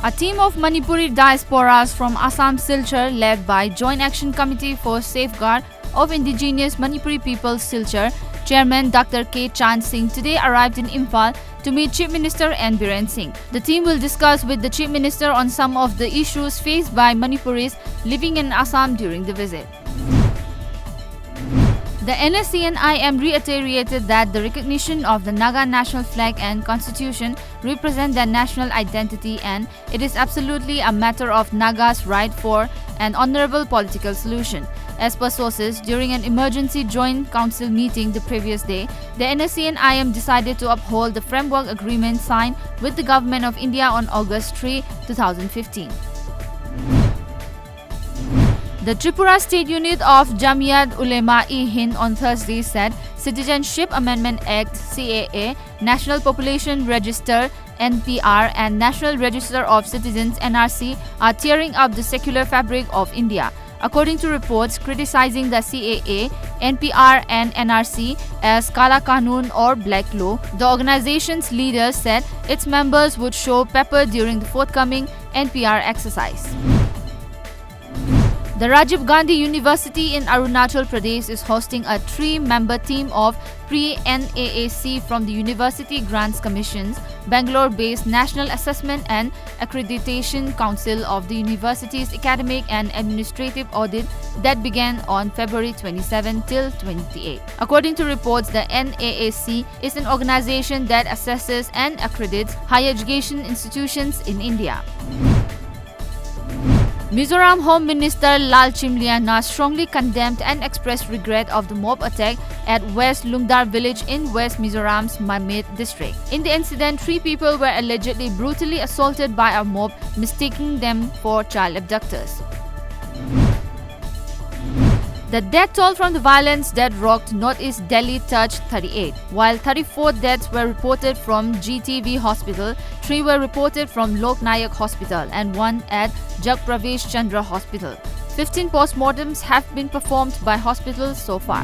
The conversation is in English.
A team of Manipuri diasporas from Assam Silchar, led by Joint Action Committee for Safeguard of Indigenous Manipuri Peoples Silchar, Chairman Dr. K. Chand Singh today arrived in Imphal to meet Chief Minister N. Biren Singh. The team will discuss with the Chief Minister on some of the issues faced by Manipuris living in Assam during the visit. The NSCN-IM reiterated that the recognition of the Naga national flag and constitution represent their national identity, and it is absolutely a matter of Naga's right for an honorable political solution. As per sources, during an emergency joint council meeting the previous day, the NSCN-IM decided to uphold the framework agreement signed with the Government of India on August 3, 2015. The Tripura State Unit of Jamiat Ulema-e-Hind on Thursday said Citizenship Amendment Act (CAA), National Population Register (NPR) and National Register of Citizens (NRC) are tearing up the secular fabric of India. According to reports criticizing the CAA, NPR and NRC as Kala Kanun or Black Law, the organization's leaders said its members would show pepper during the forthcoming NPR exercise. The Rajiv Gandhi University in Arunachal Pradesh is hosting a 3-member team of pre-NAAC from the University Grants Commission's Bangalore-based National Assessment and Accreditation Council of the university's academic and administrative audit that began on February 27 till 28. According to reports, the NAAC is an organization that assesses and accredits higher education institutions in India. Mizoram Home Minister Lal Chimliana strongly condemned and expressed regret of the mob attack at West Lungdar village in West Mizoram's Mamit district. In the incident, 3 people were allegedly brutally assaulted by a mob, mistaking them for child abductors. The death toll from the violence that rocked Northeast Delhi touched 38. While 34 deaths were reported from GTV Hospital, 3 were reported from Lok Nayak Hospital and 1 at Jagpravesh Chandra Hospital. 15 postmortems have been performed by hospitals so far.